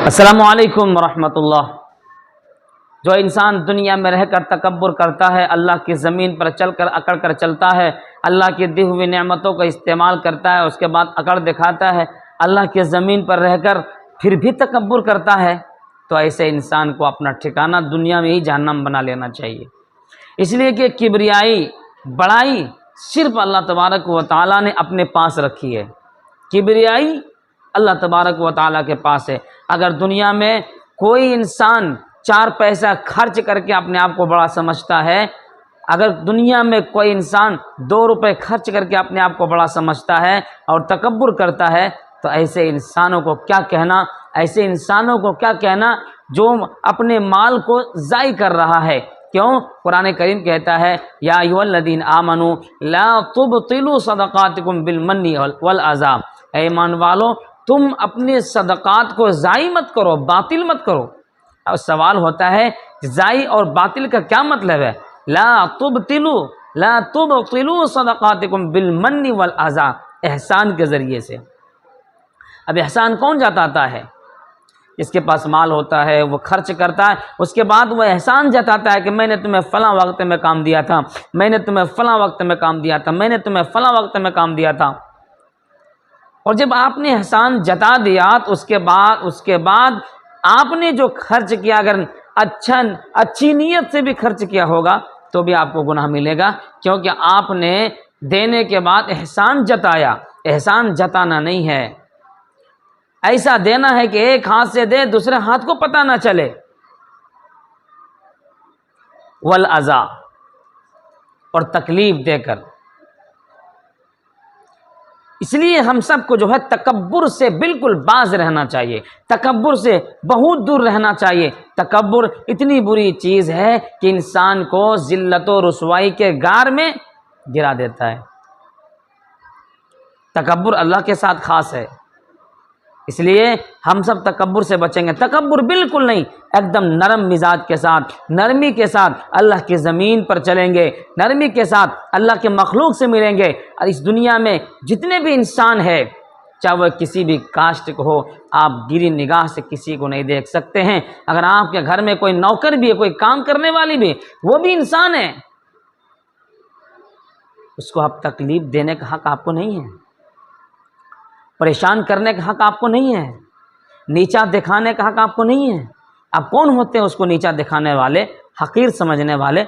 السلام علیکم ورحمۃ اللہ۔ جو انسان دنیا میں رہ کر تکبر کرتا ہے، اللہ کی زمین پر چل کر اکڑ کر چلتا ہے، اللہ کی دی ہوئی نعمتوں کا استعمال کرتا ہے، اس کے بعد اکڑ دکھاتا ہے، اللہ کی زمین پر رہ کر پھر بھی تکبر کرتا ہے، تو ایسے انسان کو اپنا ٹھکانہ دنیا میں ہی جہنم بنا لینا چاہیے۔ اس لیے کہ کبریائی، بڑائی صرف اللہ تبارک و تعالیٰ نے اپنے پاس رکھی ہے۔ کبریائی اللہ تبارک و تعالیٰ کے پاس ہے۔ اگر دنیا میں کوئی انسان 4 پیسہ خرچ کر کے اپنے آپ کو بڑا سمجھتا ہے، اگر دنیا میں کوئی انسان 2 روپے خرچ کر کے اپنے آپ کو بڑا سمجھتا ہے اور تکبر کرتا ہے، تو ایسے انسانوں کو کیا کہنا، ایسے انسانوں کو کیا کہنا جو اپنے مال کو ضائع کر رہا ہے۔ کیوں؟ قرآن کریم کہتا ہے یا ایھا الذین آمنوا لا تبطلوا صدقاتکم بالمن والعذاب، اے ایمان والو تم اپنے صدقات کو ضائع مت کرو، باطل مت کرو۔ اب سوال ہوتا ہے ضائع اور باطل کا کیا مطلب ہے؟ لا تبطلوا صدقاتکم بالمن والعذاب، احسان کے ذریعے سے۔ اب احسان کون جتاتا ہے؟ جس کے پاس مال ہوتا ہے وہ خرچ کرتا ہے، اس کے بعد وہ احسان جتاتا ہے کہ میں نے تمہیں فلاں وقت میں کام دیا تھا، میں نے تمہیں فلاں وقت میں کام دیا تھا، میں نے تمہیں فلاں وقت میں کام دیا تھا۔ اور جب آپ نے احسان جتا دیا تو اس کے بعد آپ نے جو خرچ کیا، اگر اچھی نیت سے بھی خرچ کیا ہوگا تو بھی آپ کو گناہ ملے گا، کیونکہ آپ نے دینے کے بعد احسان جتایا۔ احسان جتانا نہیں ہے، ایسا دینا ہے کہ ایک ہاتھ سے دے دوسرے ہاتھ کو پتہ نہ چلے۔ والعذا، اور تکلیف دے کر۔ اس لیے ہم سب کو جو ہے تکبر سے بالکل باز رہنا چاہیے، تکبر سے بہت دور رہنا چاہیے۔ تکبر اتنی بری چیز ہے کہ انسان کو ذلت و رسوائی کے غار میں گرا دیتا ہے۔ تکبر اللہ کے ساتھ خاص ہے، اس لیے ہم سب تکبر سے بچیں گے۔ تکبر بالکل نہیں، ایک دم نرم مزاج کے ساتھ، نرمی کے ساتھ اللہ کی زمین پر چلیں گے، نرمی کے ساتھ اللہ کے مخلوق سے ملیں گے۔ اور اس دنیا میں جتنے بھی انسان ہیں، چاہے وہ کسی بھی کاسٹ کو ہو، آپ گری نگاہ سے کسی کو نہیں دیکھ سکتے ہیں۔ اگر آپ کے گھر میں کوئی نوکر بھی ہے، کوئی کام کرنے والی بھی، وہ بھی انسان ہے، اس کو آپ تکلیف دینے کا حق آپ کو نہیں ہے، پریشان کرنے کا حق آپ کو نہیں ہے، نیچا دکھانے کا حق آپ کو نہیں ہے۔ آپ کون ہوتے ہیں اس کو نیچا دکھانے والے، حقیر سمجھنے والے؟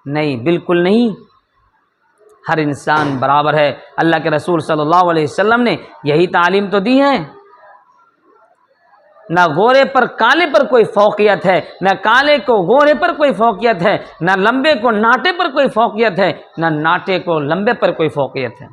نہیں، بالکل نہیں۔ ہر انسان برابر ہے۔ اللہ کے رسول صلی اللہ علیہ وسلم نے یہی تعلیم تو دی ہے۔ نہ گورے پر کالے پر کوئی فوقیت ہے، نہ کالے کو گورے پر کوئی فوقیت ہے، نہ لمبے کو ناٹے پر کوئی فوقیت ہے، نہ ناٹے کو لمبے پر کوئی فوقیت ہے۔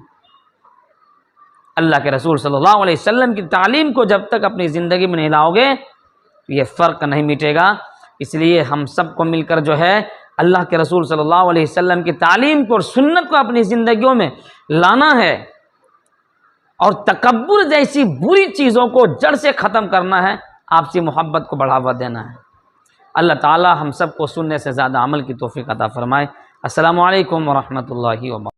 اللہ کے رسول صلی اللہ علیہ وسلم کی تعلیم کو جب تک اپنی زندگی میں نہیں لاؤ گے تو یہ فرق نہیں مٹے گا۔ اس لیے ہم سب کو مل کر جو ہے اللہ کے رسول صلی اللہ علیہ وسلم کی تعلیم کو اور سنت کو اپنی زندگیوں میں لانا ہے، اور تکبر جیسی بری چیزوں کو جڑ سے ختم کرنا ہے، آپسی محبت کو بڑھاوا دینا ہے۔ اللہ تعالی ہم سب کو سننے سے زیادہ عمل کی توفیق عطا فرمائے۔ السلام علیکم ورحمۃ اللہ وبرکاتہ۔